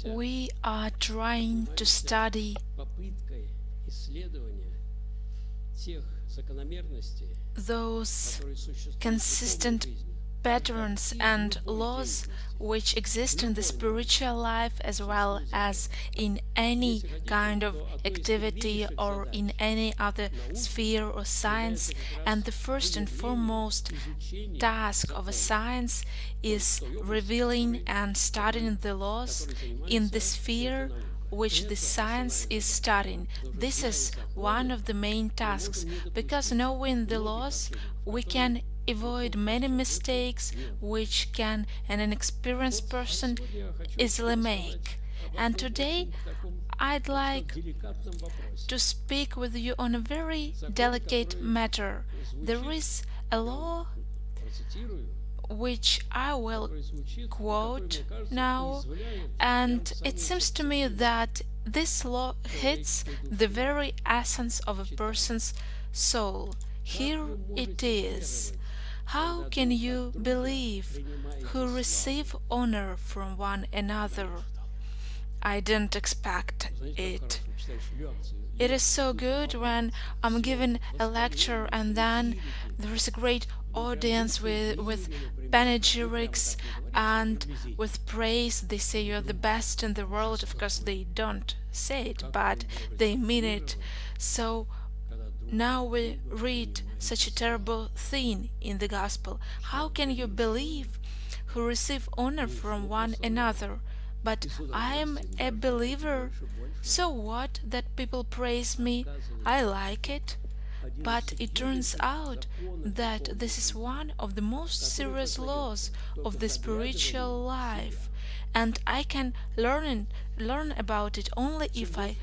We are trying to study those consistent patterns and laws which exist in the spiritual life as well as in any kind of activity or in any other sphere or science. And the first and foremost task of a science is revealing and studying the laws in the sphere which the science is studying. This is one of the main tasks, because knowing the laws we can avoid many mistakes which can an inexperienced person easily make. And today I'd like to speak with you on a very delicate matter. There is a law which I will quote now, and it seems to me that this law hits the very essence of a person's soul. Here it is. How can you believe who receive honor from one another? I didn't expect it. It is so good when I'm giving a lecture and then there is a great audience with panegyrics and with praise. They say you're the best in the world. Of course they don't say it, but they mean it. So now we read such a terrible thing in the gospel. How can you believe who receive honor from one another? But I am a believer. So what that people praise me? I like it. But it turns out that this is one of the most serious laws of the spiritual life, and I can learn about it only if I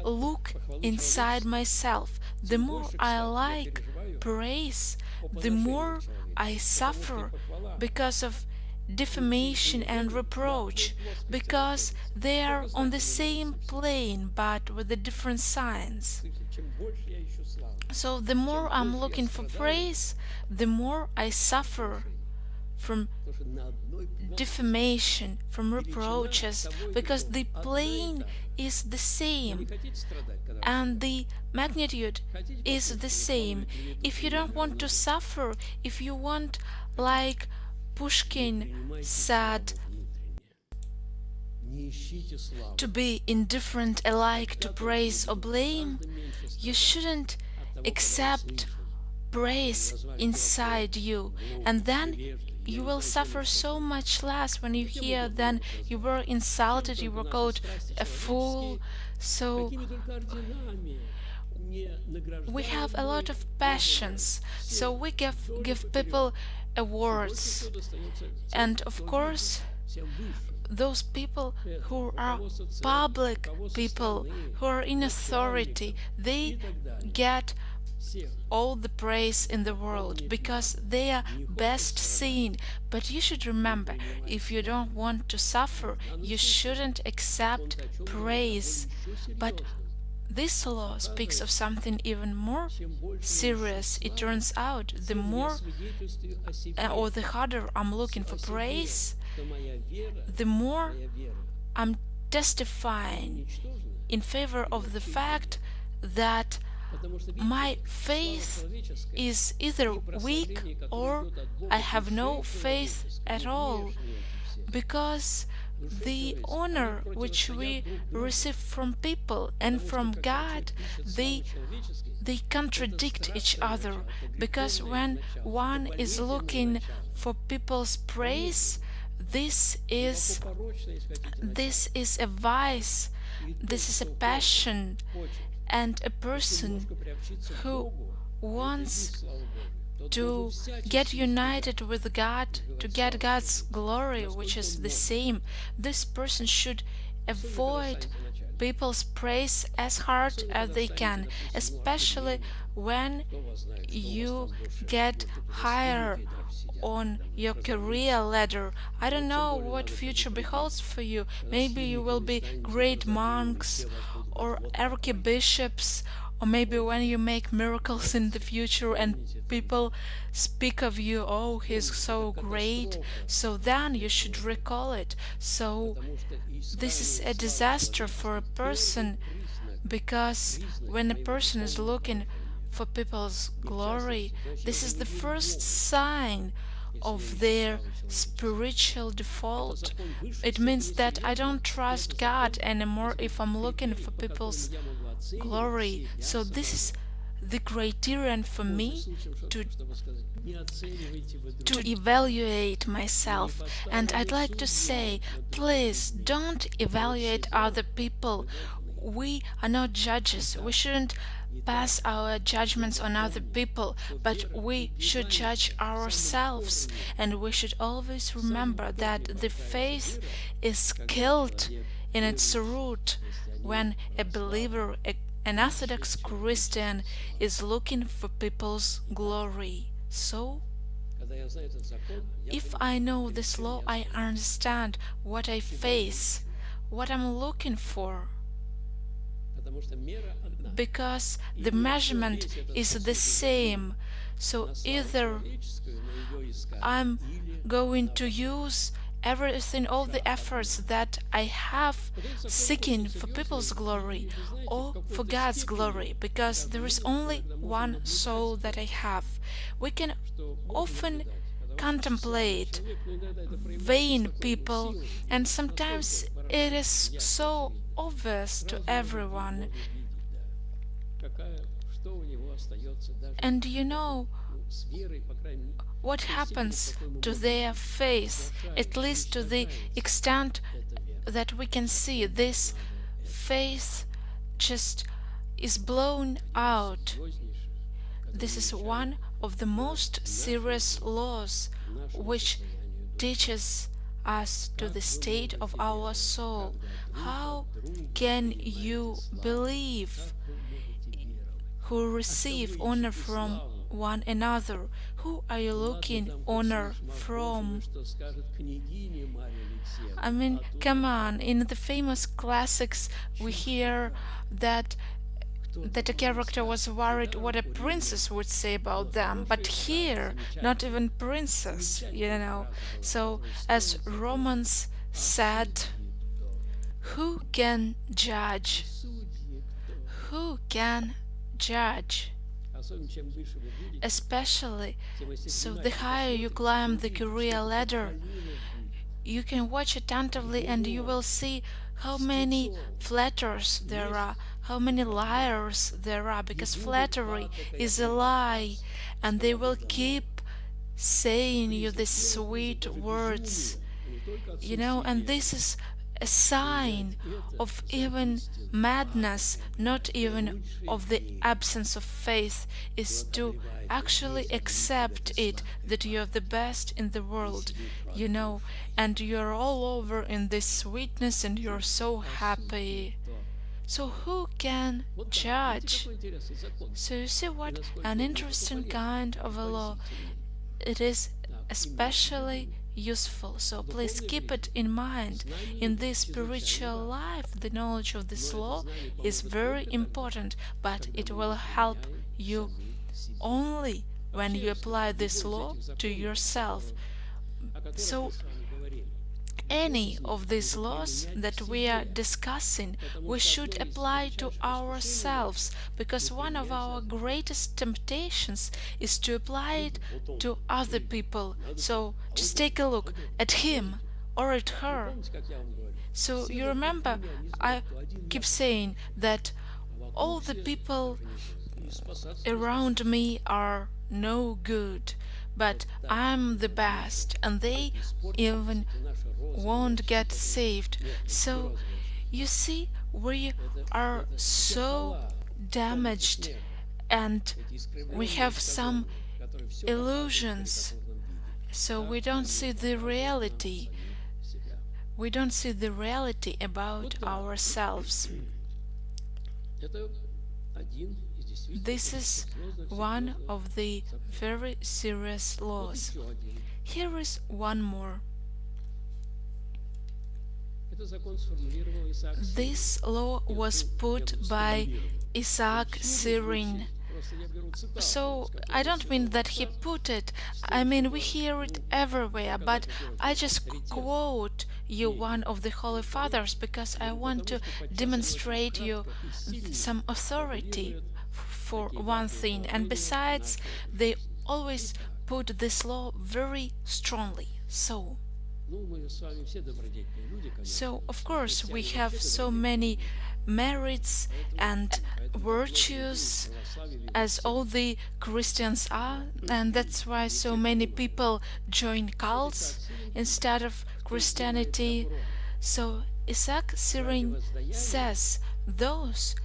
look inside myself. The more I like praise, the more I suffer because of defamation and reproach, because they are on the same plane but with a different signs. So the more I'm looking for praise, the more I suffer from defamation, from reproaches, because the plane is the same and the magnitude is the same. If you don't want to suffer, if you want, like Pushkin said, to be indifferent alike to praise or blame, you shouldn't accept praise inside you, and then you will suffer so much less when you hear then you were insulted, you were called a fool. So we have a lot of passions, so we give people awards, and of course those people who are public people, who are in authority, they get all the praise in the world because they are best seen. But you should remember, if you don't want to suffer, you shouldn't accept praise. But this law speaks of something even more serious. It turns out the more or the harder I'm looking for praise, the more I'm testifying in favor of the fact that my faith is either weak or I have no faith at all, because the honor which we receive from people and from God, they contradict each other, because when one is looking for people's praise, this is a vice, this is a passion, and a person who wants to get united with God, to get God's glory, which is the same, this person should avoid people's praise as hard as they can, especially when you get higher on your career ladder. I don't know what future beholds for you. Maybe you will be great monks or archbishops, Or maybe when you make miracles in the future and people speak of you, oh, he's so great, so then you should recall it. So this is a disaster for a person, because when a person is looking for people's glory, this is the first sign of their spiritual default. It means that I don't trust God anymore if I'm looking for people's glory. So this is the criterion for me to evaluate myself. And I'd like to say, please don't evaluate other people. We are not judges. We shouldn't pass our judgments on other people, but we should judge ourselves, and we should always remember that the faith is killed in its root when a believer, an orthodox Christian, is looking for people's glory. So, if I know this law, I understand what I face, what I'm looking for, because the measurement is the same. So either I'm going to use everything, all the efforts that I have seeking for people's glory or for God's glory, because there is only one soul that I have. We can often contemplate vain people, and sometimes it is so obvious to everyone. And you know what happens to their faith, at least to the extent that we can see. This faith just is blown out. This is one of the most serious laws which teaches us to the state of our soul. How can you believe who receive honor from one another? Who are you looking honor from? I mean, come on, in the famous classics we hear that a character was worried what a princess would say about them, but here, not even princess, you know. So, as Romans said, who can judge? Who can judge? Especially, so the higher you climb the career ladder, you can watch attentively and you will see how many flatterers there are, how many liars there are, because flattery is a lie, and they will keep saying you these sweet words, you know, and this is a sign of even madness, not even of the absence of faith, is to actually accept it, that you are the best in the world, you know, and you're all over in this sweetness and you're so happy. So who can judge? So you see what an interesting kind of a law. It is especially useful, so please keep it in mind. In this spiritual life, the knowledge of this law is very important, but it will help you only when you apply this law to yourself. So any of these laws that we are discussing, we should apply to ourselves, because one of our greatest temptations is to apply it to other people. So just take a look at him or at her. So you remember, I keep saying that all the people around me are no good, but I'm the best, and they even won't get saved. So you see, we are so damaged, and we have some illusions, so we don't see the reality. We don't see the reality about ourselves. This is one of the very serious laws. Here is one more. This law was put by Isaac Syrian. So I don't mean that he put it, I mean we hear it everywhere, but I just quote you one of the Holy Fathers because I want to demonstrate you some authority for one thing, and besides they always put this law very strongly. So of course we have so many merits and virtues as all the Christians are, and that's why so many people join cults instead of Christianity. So Isaac Syrian says those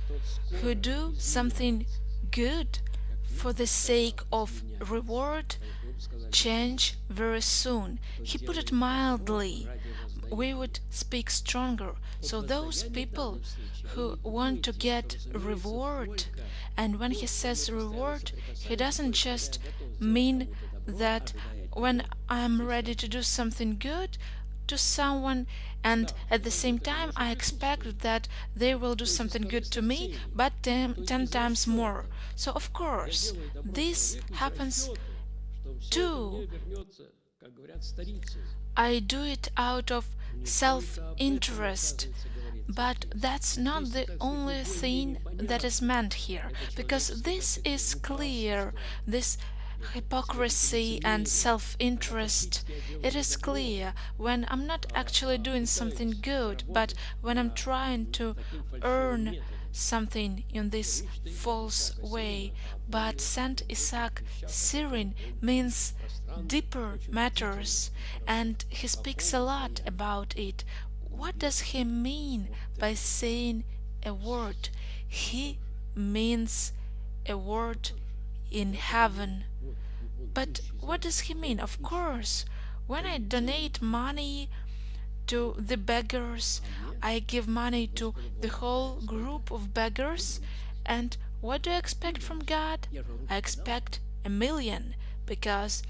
who do something good for the sake of reward change very soon. He put it mildly. We would speak stronger. So those people who want to get reward, and when he says reward, he doesn't just mean that when I'm ready to do something good to someone and at the same time I expect that they will do something good to me, but 10 times more. So of course this happens too. I do it out of self-interest, but that's not the only thing that is meant here, because this is clear, this hypocrisy and self-interest. It is clear when I'm not actually doing something good, but when I'm trying to earn something in this false way. But Saint Isaac Syrian means deeper matters, and he speaks a lot about it. What does he mean by saying a word? He means a word in heaven. But what does he mean? Of course, when I donate money to the beggars, I give money to the whole group of beggars, and what do I expect from God? I expect 1,000,000, because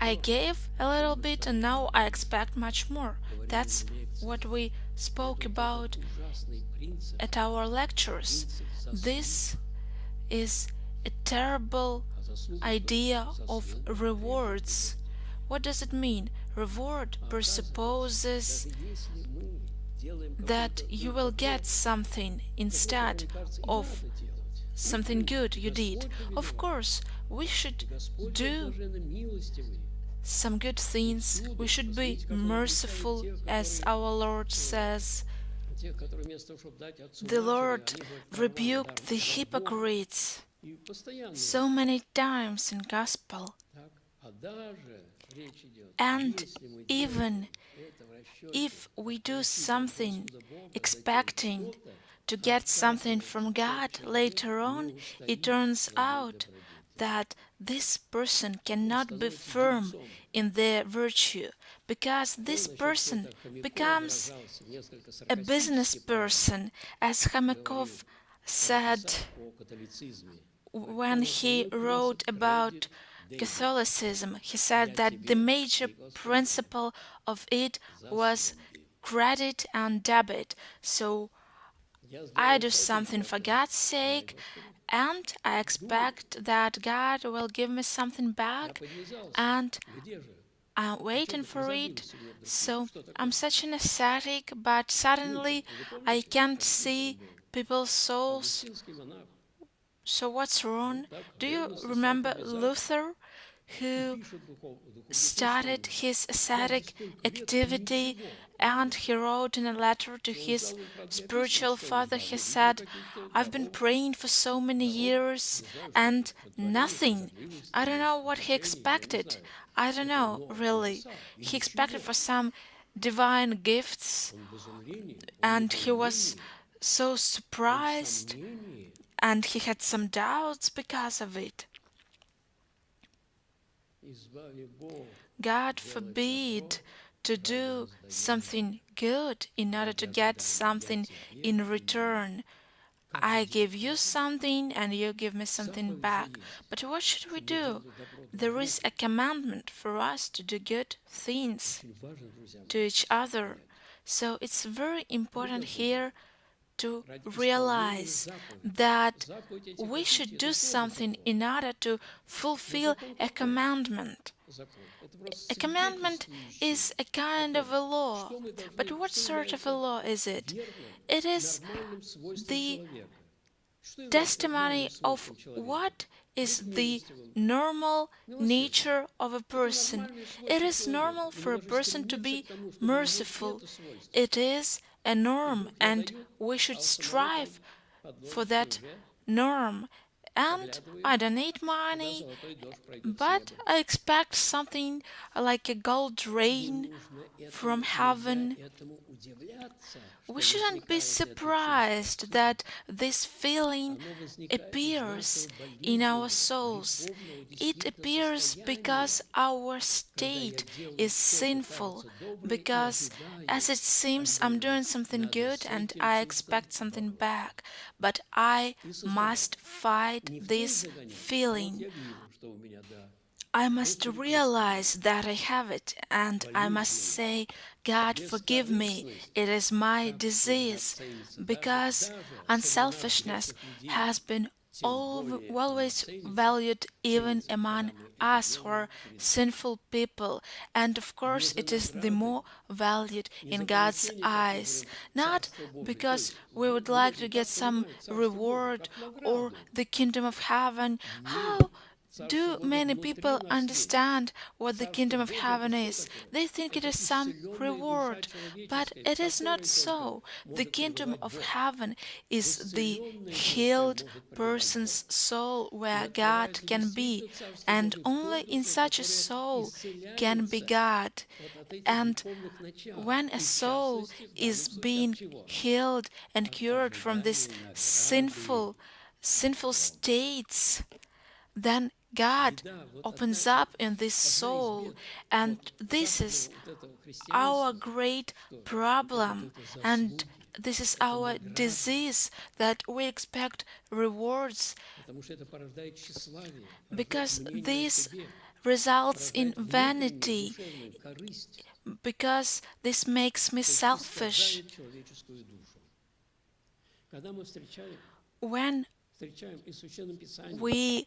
I gave a little bit and now I expect much more. That's what we spoke about at our lectures. This is a terrible idea of rewards. What does it mean? Reward presupposes that you will get something instead of something good you did. Of course, we should do some good things. We should be merciful, as our Lord says. The Lord rebuked the hypocrites so many times in Gospel. And even if we do something expecting to get something from God later on, it turns out that this person cannot be firm in their virtue, because this person becomes a business person, as Khomyakov said when he wrote about Catholicism. He said that the major principle of it was credit and debit. So I do something for God's sake, and I expect that God will give me something back, and I'm waiting for it. So I'm such an ascetic, but suddenly I can't see people's souls. So what's wrong? Do you remember Luther, who started his ascetic activity, and he wrote in a letter to his spiritual father? He said, I've been praying for so many years and nothing. I don't know what he expected. I don't know, really. He expected for some divine gifts, and he was so surprised, and he had some doubts because of it. God forbid to do something good in order to get something in return. I give you something and you give me something back. But what should we do? There is a commandment for us to do good things to each other. So it's very important here to realize that we should do something in order to fulfill a commandment. A commandment is a kind of a law, but what sort of a law is it? It is the testimony of what is the normal nature of a person. It is normal for a person to be merciful. It is a norm, and we should strive for that norm. And I donate money, but I expect something like a gold rain from heaven. We shouldn't be surprised that this feeling appears in our souls. It appears because our state is sinful, because as it seems I'm doing something good and I expect something back, but I must fight this feeling. I must realize that I have it, and I must say, God, forgive me, it is my disease, because unselfishness has been always valued even among us who are sinful people, and of course it is the more valued in God's eyes, not because we would like to get some reward or the kingdom of heaven. How do many people understand what the kingdom of heaven is? They think it is some reward, but it is not so. The kingdom of heaven is the healed person's soul where God can be, and only in such a soul can be God. And when a soul is being healed and cured from these sinful states, then God opens up in this soul, and this is our great problem, and this is our disease, that we expect rewards, because this results in vanity, because this makes me selfish. When we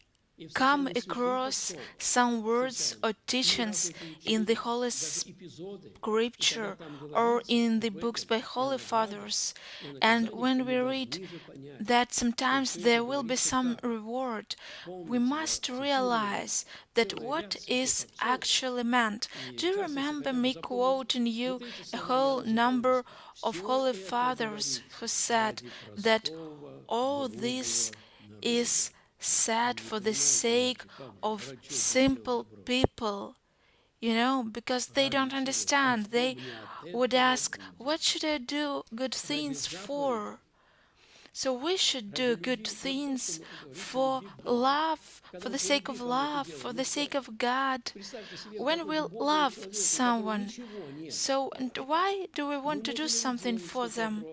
come across some words or teachings in the Holy Scripture or in the books by Holy Fathers, and when we read that sometimes there will be some reward, we must realize that what is actually meant. Do you remember me quoting you a whole number of Holy Fathers who said that all this is said for the sake of simple people, because they don't understand. They would ask, what should I do good things for? So we should do good things for love, for the sake of love, for the sake of God, when we love someone. So, and why do we want to do something for them?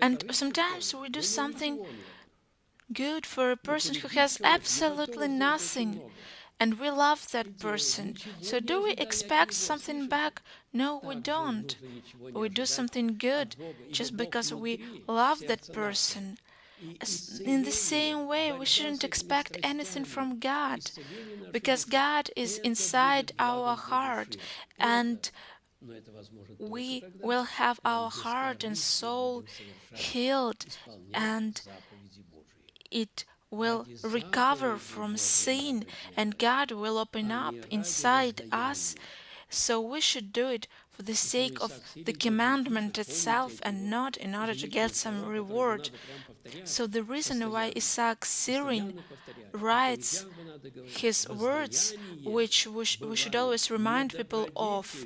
And sometimes we do something good for a person who has absolutely nothing, and we love that person. So do we expect something back? No, we don't. We do something good just because we love that person. In the same way, we shouldn't expect anything from God, because God is inside our heart, and we will have our heart and soul healed, and it will recover from sin, and God will open up inside us. So we should do it for the sake of the commandment itself, and not in order to get some reward. So the reason why Isaac Syrian writes his words, which we should always remind people of,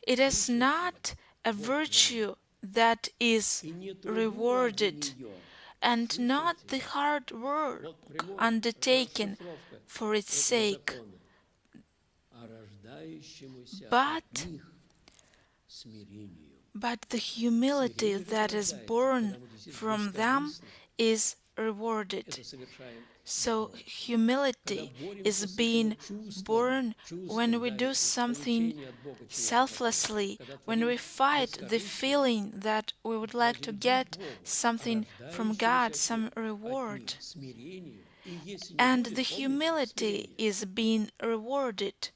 it is not a virtue that is rewarded, and not the hard work undertaken for its sake, but the humility that is born from them is rewarded. So humility is being born when we do something selflessly, when we fight the feeling that we would like to get something from God, some reward. And the humility is being rewarded,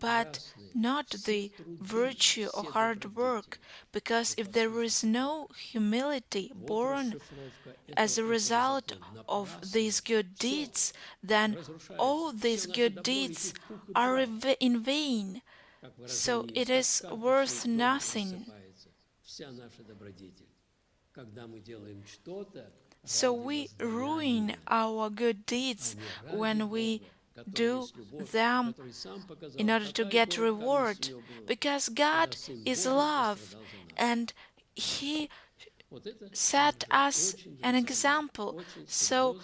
but not the virtue or hard work, because if there is no humility born as a result of these good deeds, then all these good deeds are in vain, so it is worth nothing. So we ruin our good deeds when we do them in order to get reward, because God is love and He set us an example. So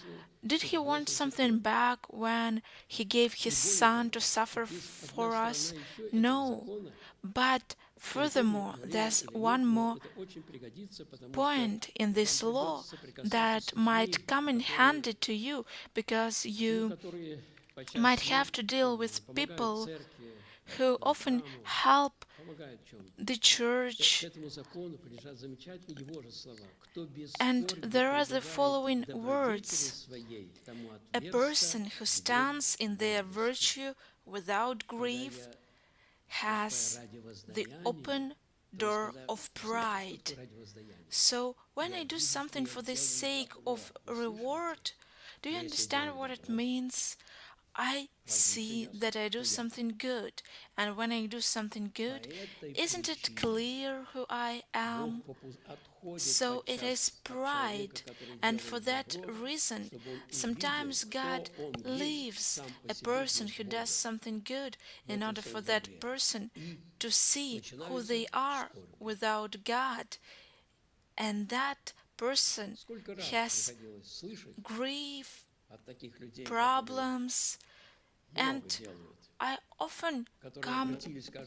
did He want something back when He gave His Son to suffer for us? No. But furthermore, there's one more point in this law that might come in handy to you, because you might have to deal with people who often help the church. And there are the following words: a person who stands in their virtue without grief has the open door of pride. So when I do something for the sake of reward, do you understand what it means? I see that I do something good, and when I do something good, isn't it clear who I am? So it is pride, and for that reason, sometimes God leaves a person who does something good in order for that person to see who they are without God, and that person has grief, problems, and I often come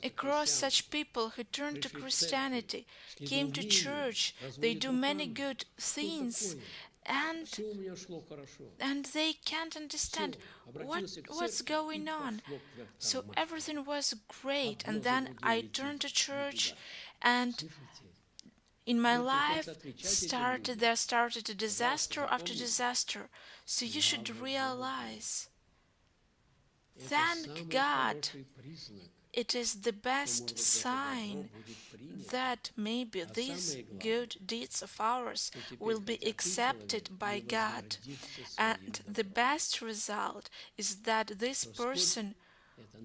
across such people who turn to Christianity, came to church, they do many good things, and they can't understand what's going on. So everything was great, and then I turned to church, and in my life there started a disaster after disaster. So you should realize, thank God, it is the best sign that maybe these good deeds of ours will be accepted by God. And the best result is that this person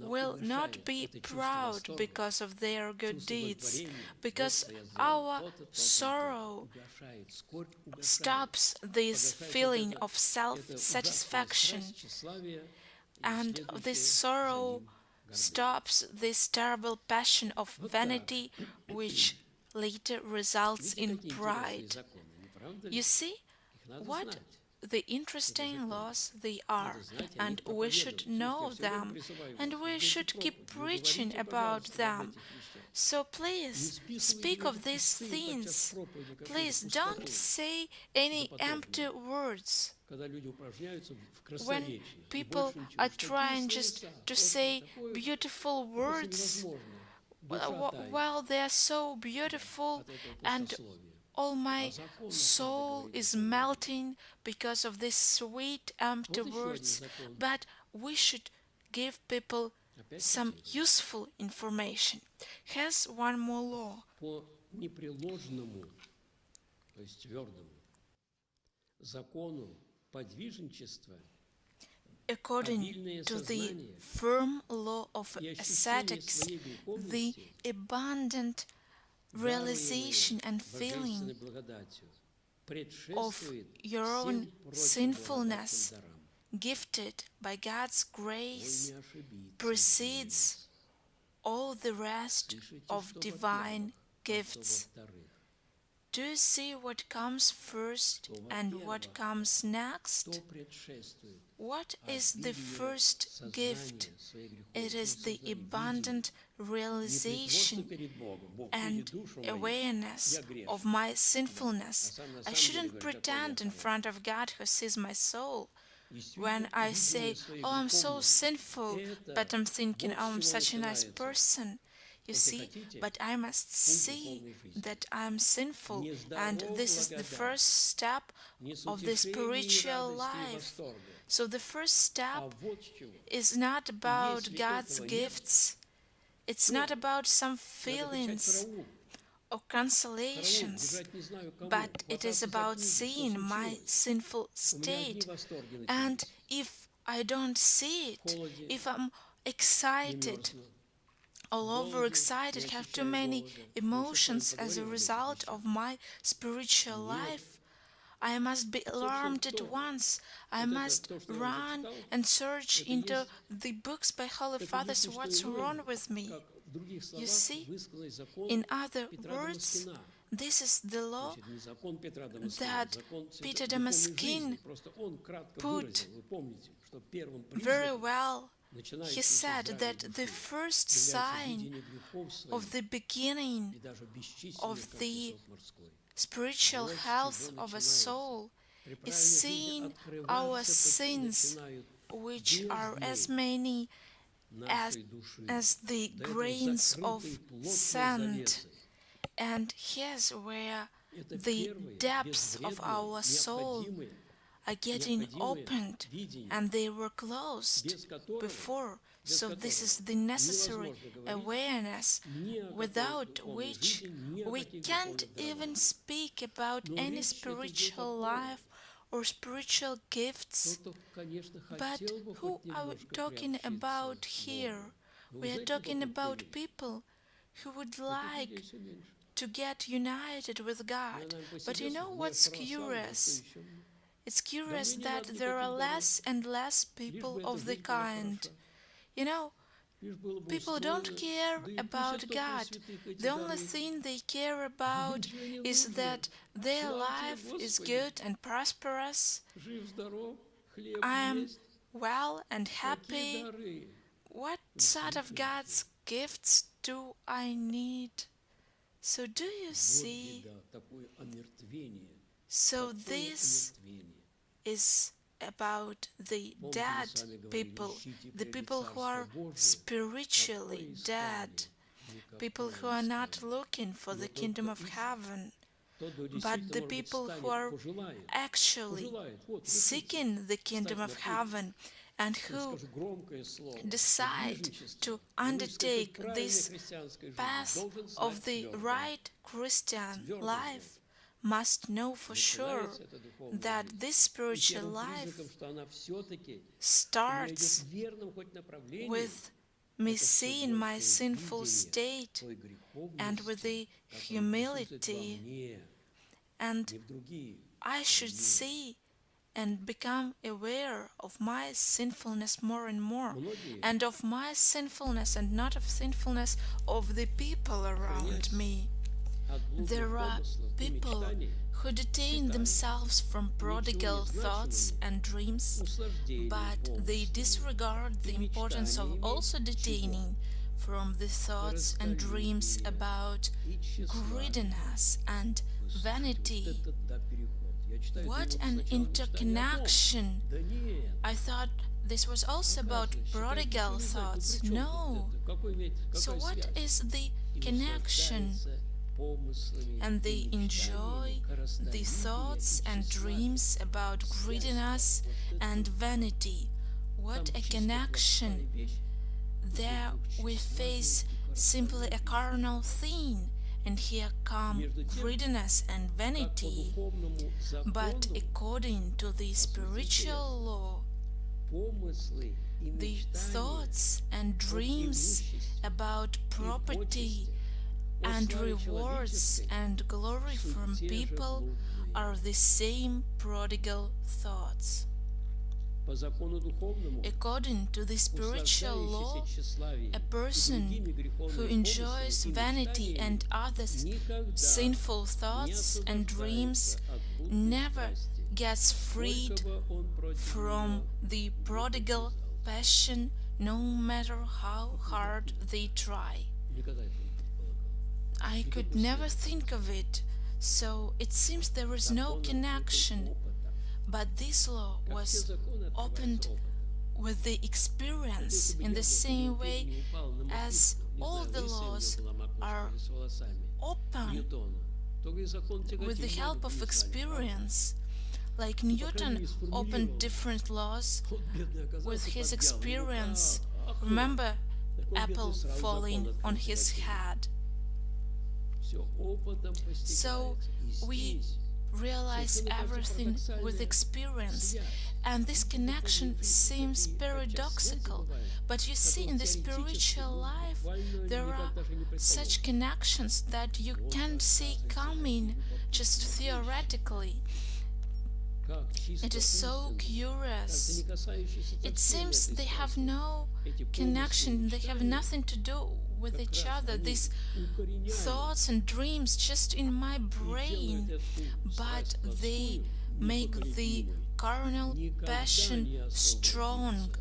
will not be proud because of their good deeds, because our sorrow stops this feeling of self-satisfaction, and this sorrow stops this terrible passion of vanity, which later results in pride. You see what the interesting laws they are, and we should know them, and we should keep preaching about them. So please speak of these things. Please don't say any empty words. When people are trying just to say beautiful words, well, they are so beautiful, and all my soul is melting because of these sweet empty words, but we should give people some useful information. Has one more law. According to the firm law of ascetics, the abundant realization and feeling of your own sinfulness, gifted by God's grace, precedes all the rest of divine gifts. Do you see what comes first and what comes next? What is the first gift? It is the abundant realization and awareness of my sinfulness. I shouldn't pretend in front of God who sees my soul. When I say, oh, I'm so sinful, but I'm thinking, oh, I'm such a nice person. You see, but I must see that I'm sinful, and this is the first step of the spiritual life. So the first step is not about God's gifts, it's not about some feelings or consolations, but it is about seeing my sinful state. And if I don't see it, if I'm excited, all over excited, have too many emotions as a result of my spiritual life, I must be alarmed at once. I must run and search into the books by Holy Fathers what's wrong with me. You see, in other words, this is the law that Peter Damascene put very well. He said that the first sign of the beginning of the spiritual health of a soul is seeing our sins, which are as many as the grains of sand. And here's where the depths of our soul are getting opened, and they were closed before. So this is the necessary awareness, without which we can't even speak about any spiritual life or spiritual gifts. But who are we talking about here? We are talking about people who would like to get united with God. But you know what's curious? It's curious that there are less and less people of the kind. You know, people don't care about God. The only thing they care about is that their life is good and prosperous. I'm well and happy. What sort of God's gifts do I need? So do you see? So this is about the dead people, the people who are spiritually dead, people who are not looking for the kingdom of heaven, but the people who are actually seeking the kingdom of heaven and who decide to undertake this path of the right Christian life must know for sure that this spiritual life starts with me seeing my sinful state and with the humility, and I should see and become aware of my sinfulness more and more, and of my sinfulness and not of sinfulness of the people around me. There are people who detain themselves from prodigal thoughts and dreams, but they disregard the importance of also detaining from the thoughts and dreams about greediness and vanity. What an interconnection! I thought this was also about prodigal thoughts. No. So what is the connection? And they enjoy the thoughts and dreams about greediness and vanity. What a connection! There we face simply a carnal thing, and here come greediness and vanity. But according to the spiritual law, the thoughts and dreams about property and rewards and glory from people are the same prodigal thoughts. According to the spiritual law, a person who enjoys vanity and other sinful thoughts and dreams never gets freed from the prodigal passion, no matter how hard they try. I could never think of it, so it seems there is no connection. But this law was opened with the experience in the same way as all the laws are open with the help of experience. Like Newton opened different laws with his experience. Remember apple falling on his head. So we realize everything with experience, and this connection seems paradoxical, but you see, in the spiritual life there are such connections that you can't see coming just theoretically. It is so curious. It seems they have no connection, they have nothing to do with each other, these thoughts and dreams just in my brain, but they make the carnal passion strong,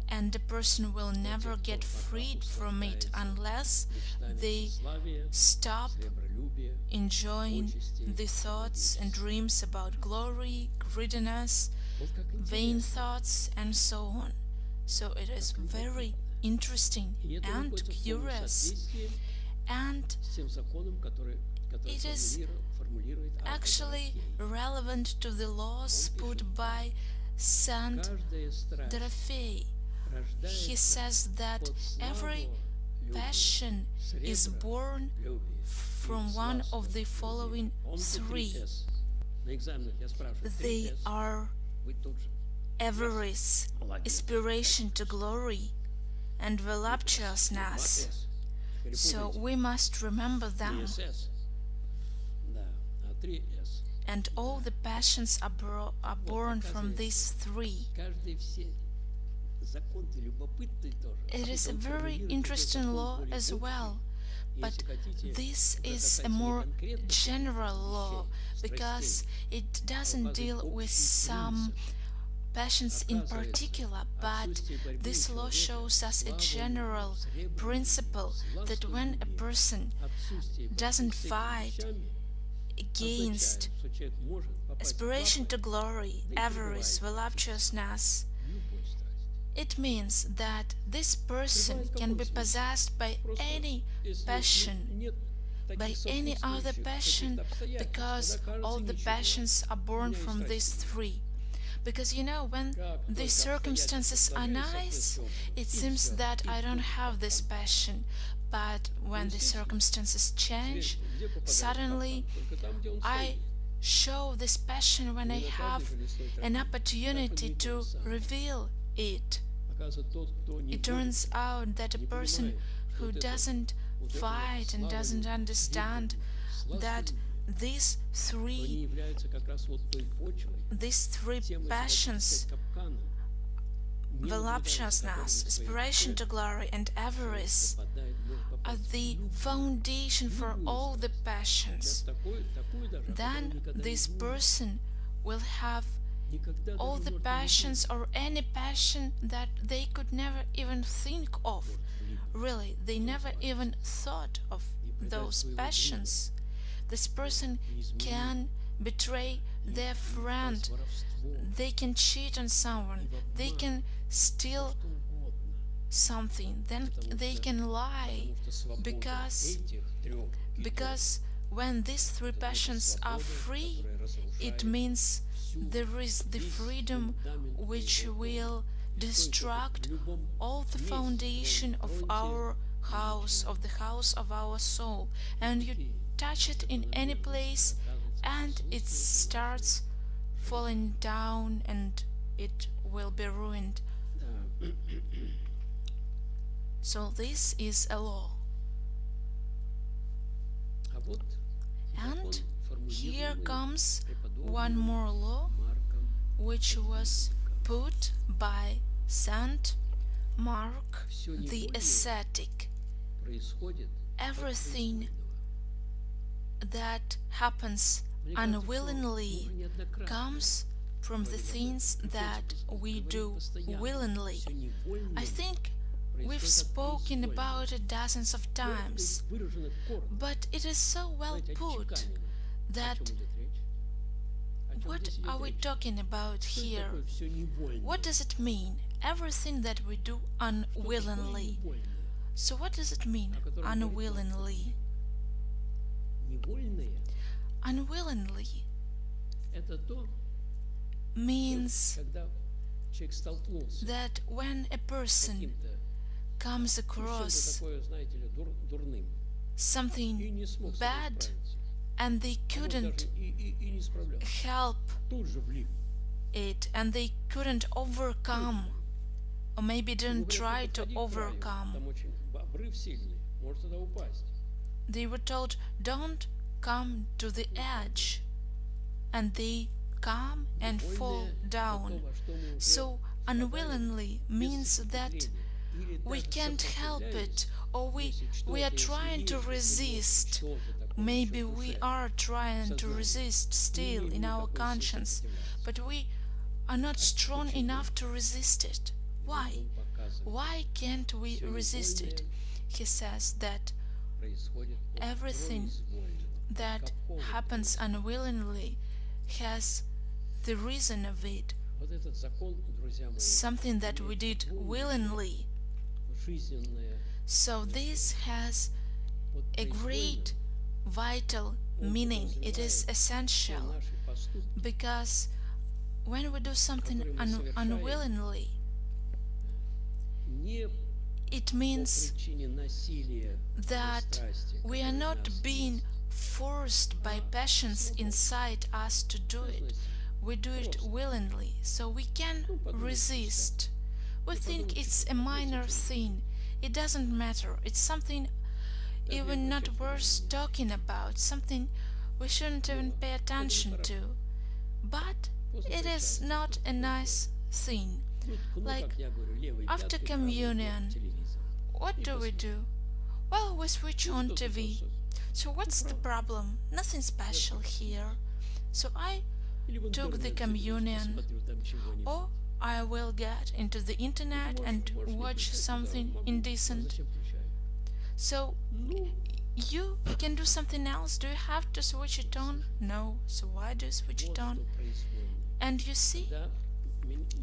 and the person will never get freed from it unless they stop enjoying the thoughts and dreams about glory, greediness, vain thoughts, and so on. So it is very interesting and curious, and it is actually relevant to the laws put by Saint Dorothee. He says that every passion is born from one of the following three. They are avarice, aspiration to glory, and voluptuousness. So we must remember them. And all the passions are born from these three. It is a very interesting law as well, but this is a more general law because it doesn't deal with some passions in particular, but this law shows us a general principle that when a person doesn't fight against aspiration to glory, avarice, voluptuousness, it means that this person can be possessed by any passion, by any other passion, because all the passions are born from these three. Because you know, when the circumstances are nice, it seems that I don't have this passion, but when the circumstances change, suddenly I show this passion when I have an opportunity to reveal it. It turns out that a person who doesn't fight and doesn't understand that these three passions, voluptuousness, aspiration to glory, and avarice, are the foundation for all the passions, then this person will have all the passions or any passion that they could never even think of. Really, they never even thought of those passions. This person can betray their friend, they can cheat on someone, they can steal something, then they can lie, because when these three passions are free, it means there is the freedom which will destruct all the foundation of our house, of the house of our soul, and you touch it in any place and it starts falling down and it will be ruined. So this is a law. And here comes one more law which was put by Saint Mark the ascetic. Everything that happens unwillingly comes from the things that we do willingly. I think we've spoken about it dozens of times, but it is so well put that what are we talking about here? What does it mean? Everything that we do unwillingly. So what does it mean, unwillingly? Unwillingly means that when a person comes across something bad and they couldn't help it, and they couldn't overcome, or maybe didn't try to overcome. They were told, don't come to the edge, and they come and fall down. So unwillingly means that we can't help it, or we are trying to resist. Maybe we are trying to resist still in our conscience, but we are not strong enough to resist it. Why? Why can't we resist it? He says that everything that happens unwillingly has the reason of it, something that we did willingly. So this has a great vital meaning. It is essential, because when we do something unwillingly, it means that we are not being forced by passions inside us to do it. We do it willingly, so we can resist. We think it's a minor thing. It doesn't matter. It's something even not worth talking about, something we shouldn't even pay attention to. But it is not a nice thing. Like after communion, what do? Well, we switch on TV. So what's the problem? Nothing special here. So I took the communion, or I will get into the internet and watch something indecent. So you can do something else. Do you have to switch it on? No. So why do you switch it on? And you see,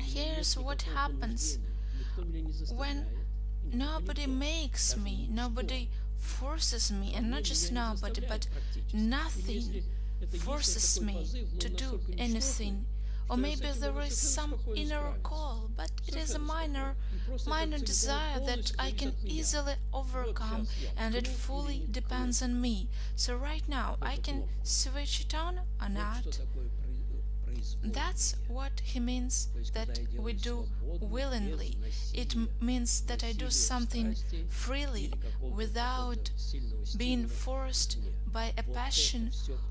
here's what happens when nobody makes me, nobody forces me, and not just nobody, but nothing forces me to do anything. Or maybe there is some inner call, but it is a minor desire that I can easily overcome, and it fully depends on me. So right now I can switch it on or not. That's what he means that we do willingly. It means that I do something freely without being forced by a passion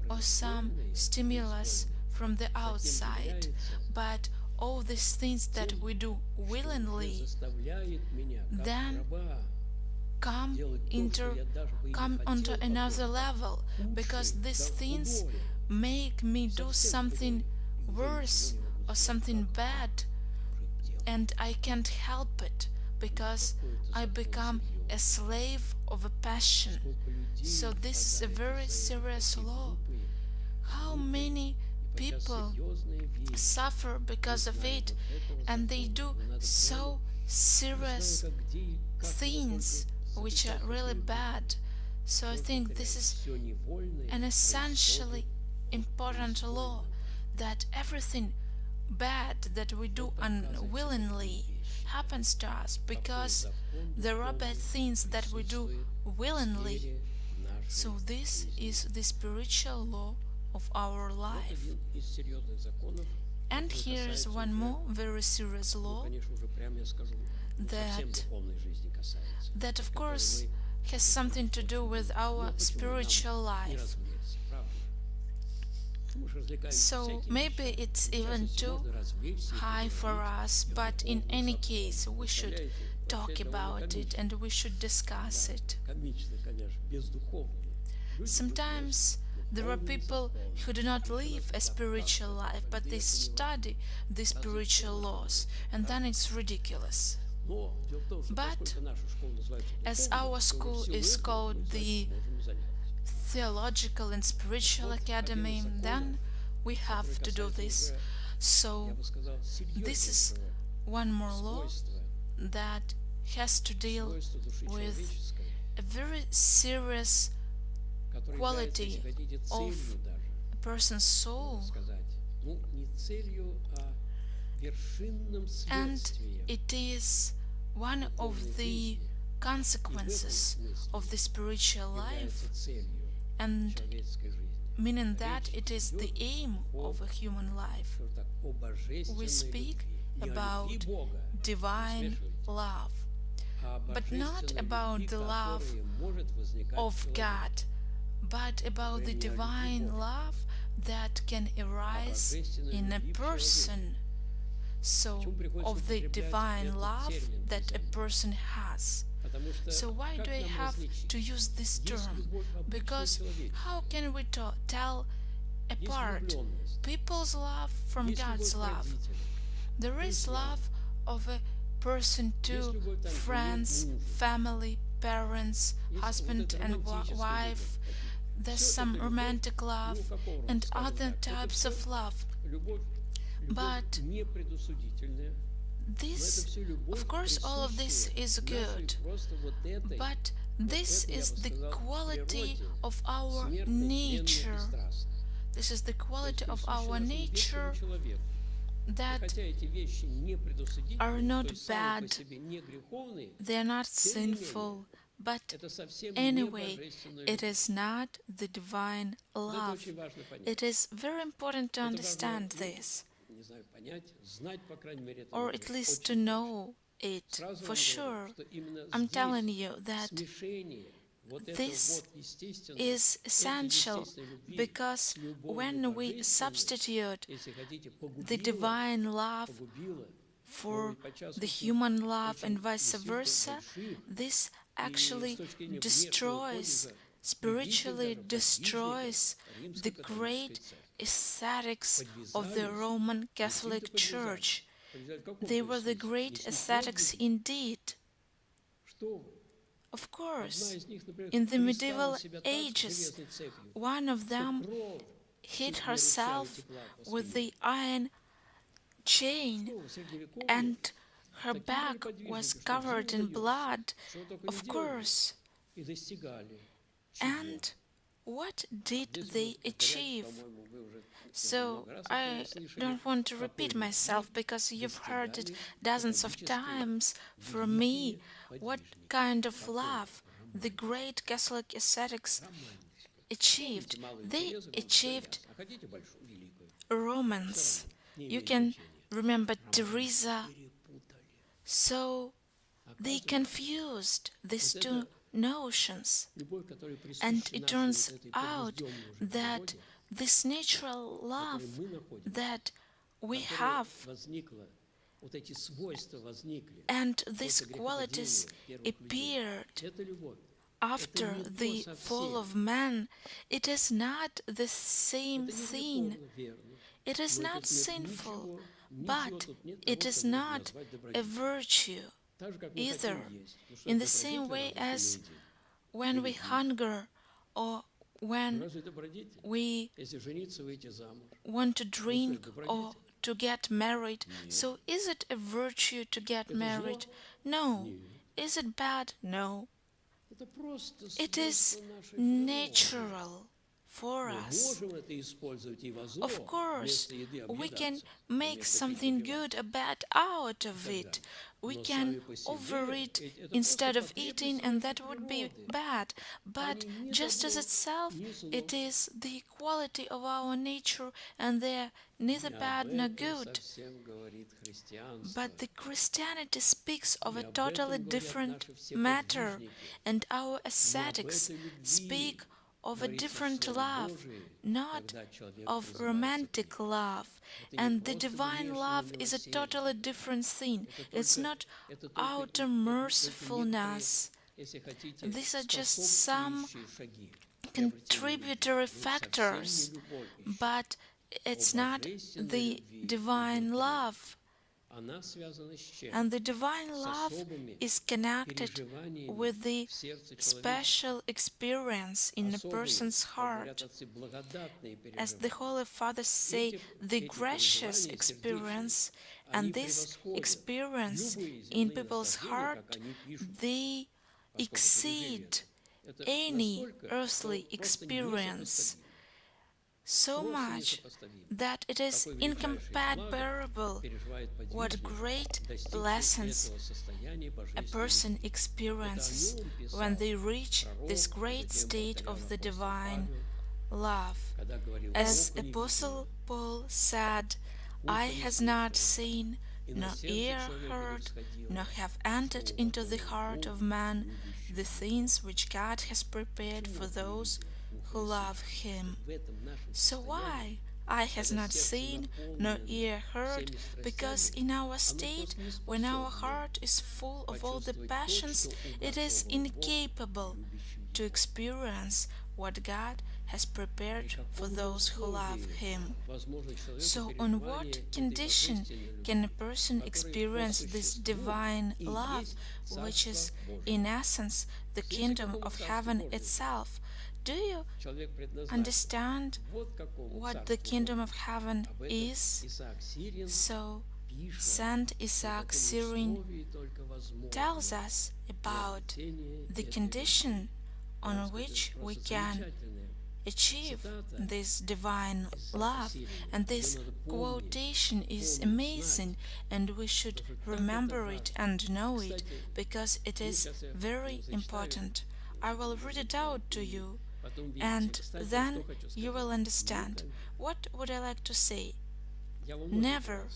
or some stimulus from the outside. But all these things that we do willingly then come onto another level, because these things make me do something worse or something bad, and I can't help it, because I become a slave of a passion. So this is a very serious law. How many people suffer because of it, and they do so serious things which are really bad. So I think this is an essentially important law, that everything bad that we do unwillingly happens to us, because there are bad things that we do willingly. So this is the spiritual law of our life. And here's one more very serious law that of course has something to do with our spiritual life. So maybe it's even too high for us, but in any case we should talk about it and we should discuss it. Sometimes there are people who do not live a spiritual life, but they study the spiritual laws, and then it's ridiculous. But as our school is called the Theological and Spiritual Academy, then we have to do this. So this is one more law that has to deal with a very serious quality of a person's soul, and it is one of the consequences of the spiritual life, and meaning that it is the aim of a human life. We speak about divine love, but not about the love of God, but about the divine love that can arise in a person. So, of the divine love that a person has. So why do I have to use this term? Because how can we tell apart people's love from God's love? There is love of a person to friends, family, parents, husband and wife. There's some romantic love and other types of love. But this, of course, all of this is good, but this is the quality of our nature. This is the quality of our nature that are not bad, they are not sinful, but anyway, it is not the divine love. It is very important to understand this, or at least to know it for sure. I'm telling you that this is essential, because when we substitute the divine love for the human love and vice versa, this actually destroys, spiritually destroys the great ascetics of the Roman Catholic Church. They were the great ascetics indeed. Of course, in the medieval ages, one of them hid herself with the iron chain, and her back was covered in blood, of course. And what did they achieve? So I don't want to repeat myself, because you've heard it dozens of times from me. What kind of love the great Catholic ascetics achieved? They achieved romance. You can remember Teresa. So they confused these two notions, and it turns out that this natural love that we have and these qualities appeared after the fall of man, it is not the same thing. It is not sinful, but it is not a virtue either, in the same way as when we hunger or when we want to drink or to get married. So is it a virtue to get married? No. Is it bad? No. It is natural for us. Of course, we can make something good or bad out of it. We can overeat instead of eating, and that would be bad. But just as itself, it is the quality of our nature, and they're neither bad nor good. But the Christianity speaks of a totally different matter, and our ascetics speak of a different love, not of romantic love. And the divine love is a totally different thing. It's not outer mercifulness. These are just some contributory factors, but it's not the divine love. And the divine love is connected with the special experience in a person's heart. As the Holy Fathers say, the gracious experience, and this experience in people's heart, they exceed any earthly experience so much that it is incomparable what great blessings a person experiences when they reach this great state of the divine love. As Apostle Paul said, "Eye has not seen, nor ear heard, nor have entered into the heart of man the things which God has prepared for those who love Him." So why eye has not seen, nor ear heard? Because in our state, when our heart is full of all the passions, it is incapable to experience what God has prepared for those who love Him. So on what condition can a person experience this divine love, which is in essence the kingdom of heaven itself? Do you understand what the kingdom of heaven is? So, Saint Isaac Syrian tells us about the condition on which we can achieve this divine love, and this quotation is amazing, and we should remember it and know it because it is very important. I will read it out to you, and then you will understand. What would I like to say? Never.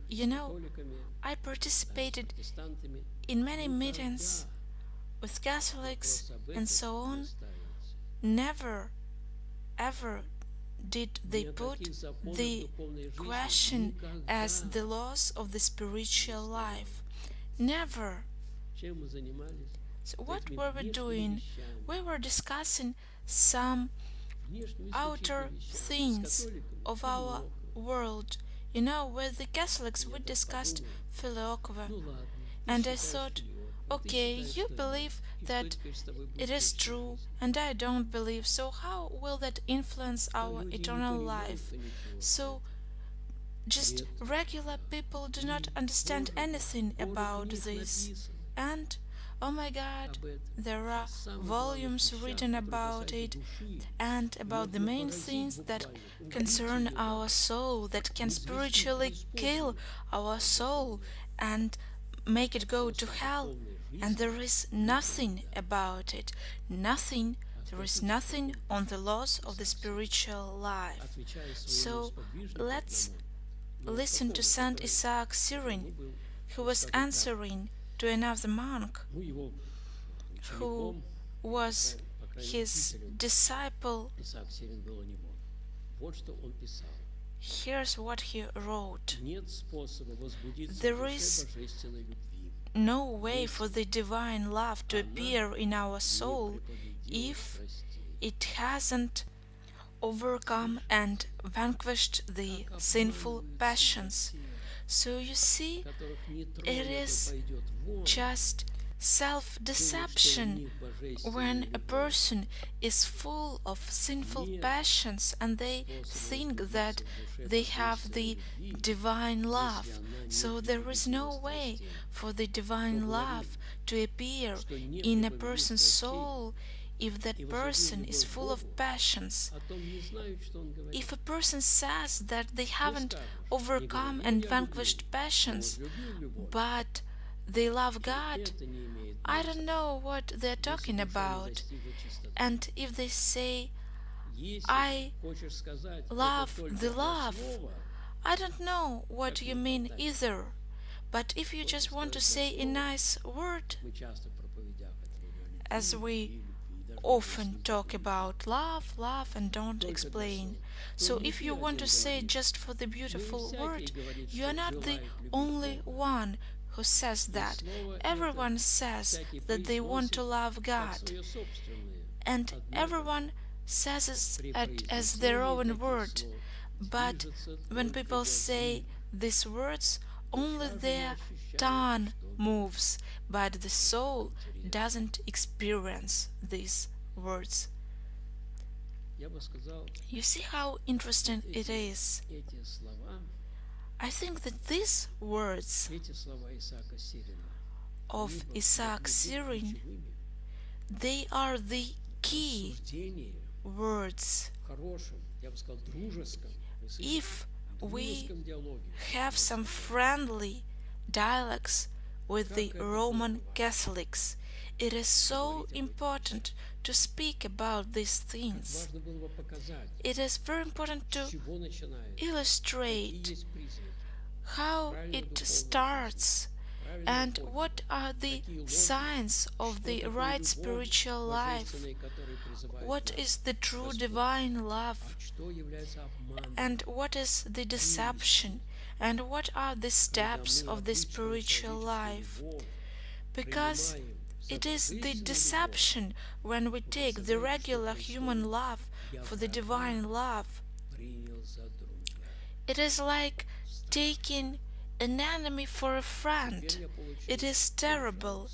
You know, I participated in many meetings with Catholics and so on. Never, ever did they put the question as the loss of the spiritual life. Never. So what were we doing? We were discussing some outer things of our world. You know, with the Catholics we discussed Theological, and I thought, okay, you believe that it is true, and I don't believe, so how will that influence our eternal life? So just regular people do not understand anything about this, and oh my God, there are volumes written about it and about the main things that concern our soul, that can spiritually kill our soul and make it go to hell. And there is nothing about it. Nothing. There is nothing on the loss of the spiritual life. So let's listen to Saint Isaac Syrian, who was answering to another monk who was his disciple. Here's what he wrote: "There is no way for the divine love to appear in our soul if it hasn't overcome and vanquished the sinful passions." So you see, it is just self-deception when a person is full of sinful passions and they think that they have the divine love. So there is no way for the divine love to appear in a person's soul if that person is full of passions. If a person says that they haven't overcome and vanquished passions, but they love God, I don't know what they're talking about. And if they say, I love the love, I don't know what you mean either. But if you just want to say a nice word, as we often talk about love, love, and don't explain. So if you want to say just for the beautiful word, you are not the only one who says that. Everyone says that they want to love God, and everyone says it as their own word. But when people say these words, only their tongue moves, but the soul doesn't experience these words. You see how interesting it is? I think that these words of Isaac Syrian, they are the key words. If we have some friendly dialogues with the Roman Catholics, it is so important to speak about these things. It is very important to illustrate how it starts and what are the signs of the right spiritual life, what is the true divine love, and what is the deception, and what are the steps of the spiritual life. Because it is the deception when we take the regular human love for the divine love. It is like taking an enemy for a friend. It is terrible.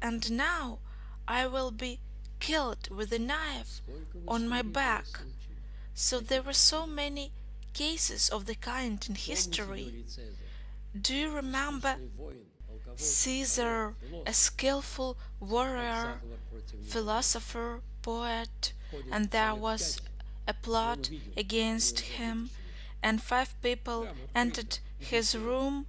And now I will be killed with a knife on my back. So there were so many cases of the kind in history. Do you remember Caesar, a skillful warrior, philosopher, poet, and there was a plot against him, and 5 people entered his room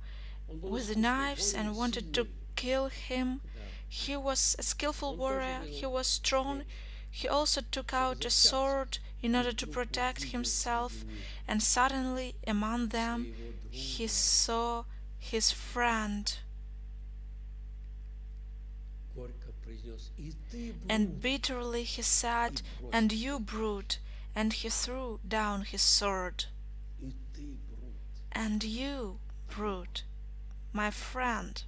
with knives and wanted to kill him. He was a skillful warrior, he was strong, he also took out a sword in order to protect himself, and suddenly among them he saw his friend. And bitterly he said, "And you, brute," and he threw down his sword. And you, brute, my friend.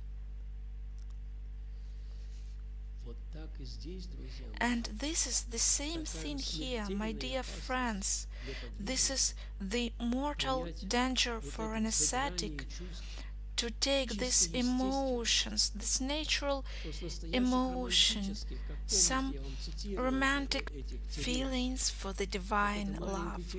And this is the same thing here, my dear friends. This is the mortal danger for an ascetic, to take these emotions, this natural emotion, some romantic feelings for the divine love.